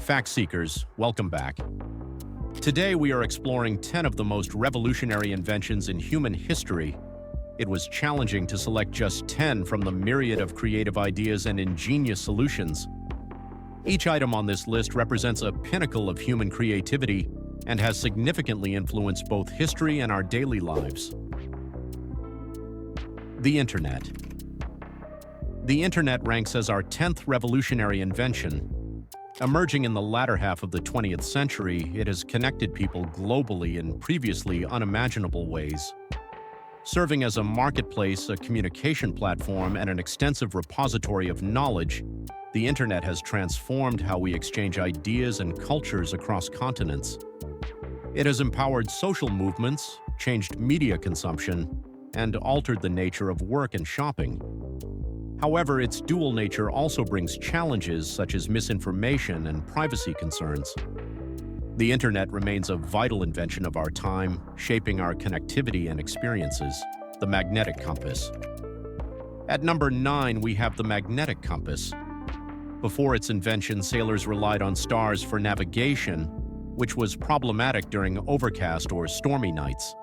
Fact seekers, welcome back. Today we are exploring 10 of the most revolutionary inventions in human history. It was challenging to select just 10 from the myriad of creative ideas and ingenious solutions. Each item on this list represents a pinnacle of human creativity and has significantly influenced both history and our daily lives. The Internet. The Internet ranks as our 10th revolutionary invention. Emerging in the latter half of the 20th century, it has connected people globally in previously unimaginable ways. Serving as a marketplace, a communication platform, and an extensive repository of knowledge, the Internet has transformed how we exchange ideas and cultures across continents. It has empowered social movements, changed media consumption, and altered the nature of work and shopping. However, its dual nature also brings challenges such as misinformation and privacy concerns. The Internet remains a vital invention of our time, shaping our connectivity and experiences. The magnetic compass. At number 9, we have the magnetic compass. Before its invention, sailors relied on stars for navigation, which was problematic during overcast or stormy nights.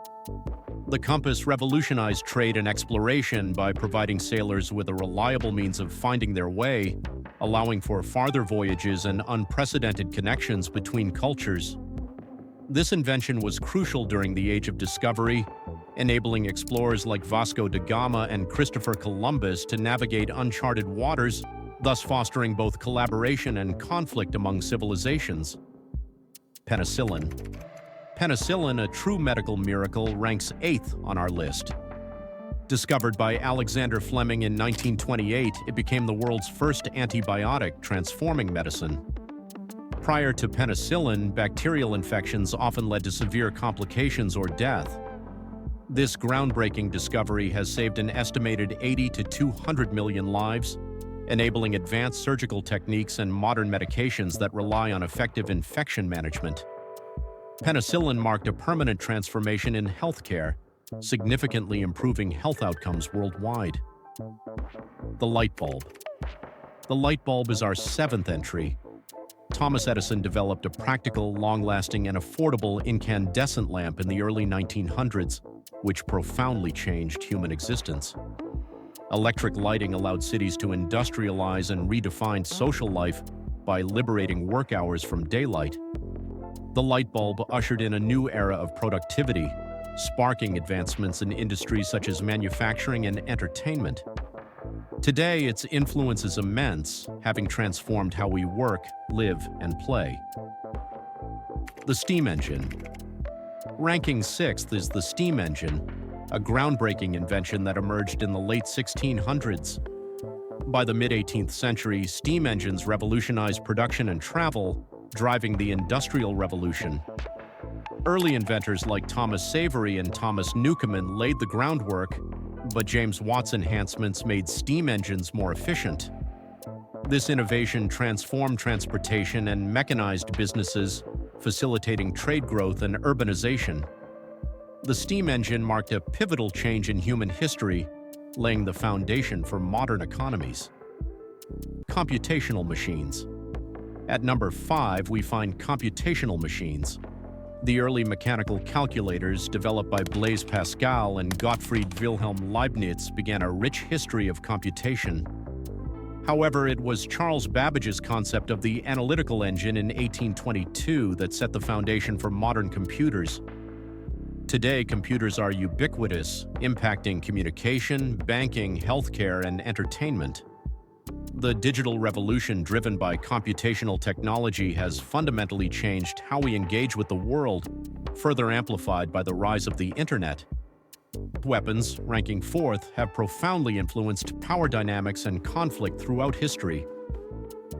The compass revolutionized trade and exploration by providing sailors with a reliable means of finding their way, allowing for farther voyages and unprecedented connections between cultures. This invention was crucial during the Age of Discovery, enabling explorers like Vasco da Gama and Christopher Columbus to navigate uncharted waters, thus fostering both collaboration and conflict among civilizations. Penicillin. Penicillin, a true medical miracle, ranks 8th on our list. Discovered by Alexander Fleming in 1928, it became the world's first antibiotic, transforming medicine. Prior to penicillin, bacterial infections often led to severe complications or death. This groundbreaking discovery has saved an estimated 80 to 200 million lives, enabling advanced surgical techniques and modern medications that rely on effective infection management. Penicillin marked a permanent transformation in healthcare, significantly improving health outcomes worldwide. The light bulb. The light bulb is our 7th entry. Thomas Edison developed a practical, long-lasting, and affordable incandescent lamp in the early 1900s, which profoundly changed human existence. Electric lighting allowed cities to industrialize and redefine social life by liberating work hours from daylight. The light bulb ushered in a new era of productivity, sparking advancements in industries such as manufacturing and entertainment. Today, its influence is immense, having transformed how we work, live, and play. The steam engine. Ranking 6th is the steam engine, a groundbreaking invention that emerged in the late 1600s. By the mid-18th century, steam engines revolutionized production and travel, driving the Industrial Revolution. Early inventors like Thomas Savery and Thomas Newcomen laid the groundwork, but James Watt's enhancements made steam engines more efficient. This innovation transformed transportation and mechanized businesses, facilitating trade growth and urbanization. The steam engine marked a pivotal change in human history, laying the foundation for modern economies. Computational machines. At number 5, we find computational machines. The early mechanical calculators, developed by Blaise Pascal and Gottfried Wilhelm Leibniz, began a rich history of computation. However, it was Charles Babbage's concept of the analytical engine in 1822 that set the foundation for modern computers. Today, computers are ubiquitous, impacting communication, banking, healthcare, and entertainment. The digital revolution driven by computational technology has fundamentally changed how we engage with the world, further amplified by the rise of the Internet. Weapons, ranking 4th, have profoundly influenced power dynamics and conflict throughout history.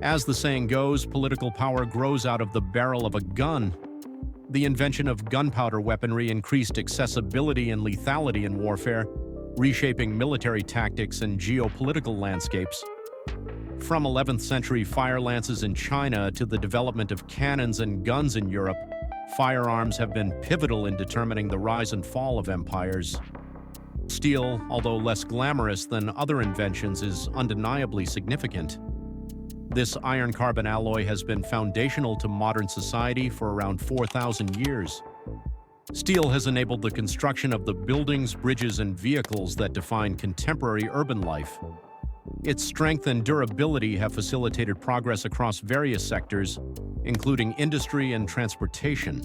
As the saying goes, political power grows out of the barrel of a gun. The invention of gunpowder weaponry increased accessibility and lethality in warfare, reshaping military tactics and geopolitical landscapes. From 11th century fire lances in China to the development of cannons and guns in Europe, firearms have been pivotal in determining the rise and fall of empires. Steel, although less glamorous than other inventions, is undeniably significant. This iron-carbon alloy has been foundational to modern society for around 4,000 years. Steel has enabled the construction of the buildings, bridges, and vehicles that define contemporary urban life. Its strength and durability have facilitated progress across various sectors, including industry and transportation.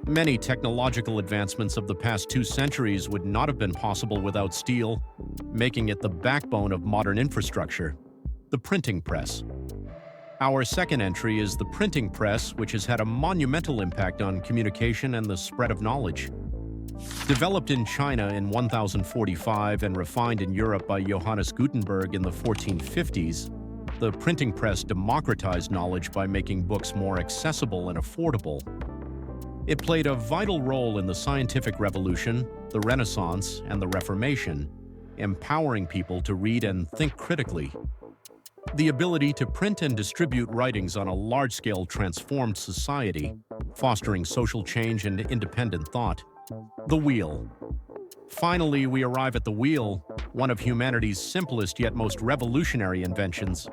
Many technological advancements of the past 2 centuries would not have been possible without steel, making it the backbone of modern infrastructure. The printing press. Our second entry is the printing press, which has had a monumental impact on communication and the spread of knowledge. Developed in China in 1045 and refined in Europe by Johannes Gutenberg in the 1450s, the printing press democratized knowledge by making books more accessible and affordable. It played a vital role in the scientific revolution, the Renaissance, and the Reformation, empowering people to read and think critically. The ability to print and distribute writings on a large-scale transformed society, fostering social change and independent thought. The wheel. Finally, we arrive at the wheel, one of humanity's simplest yet most revolutionary inventions.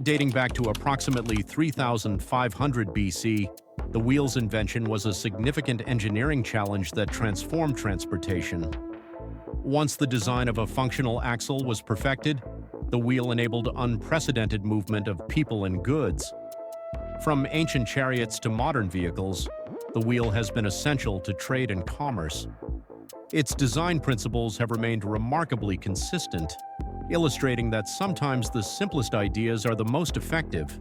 Dating back to approximately 3,500 BC, the wheel's invention was a significant engineering challenge that transformed transportation. Once the design of a functional axle was perfected, the wheel enabled unprecedented movement of people and goods. From ancient chariots to modern vehicles, the wheel has been essential to trade and commerce. Its design principles have remained remarkably consistent, illustrating that sometimes the simplest ideas are the most effective.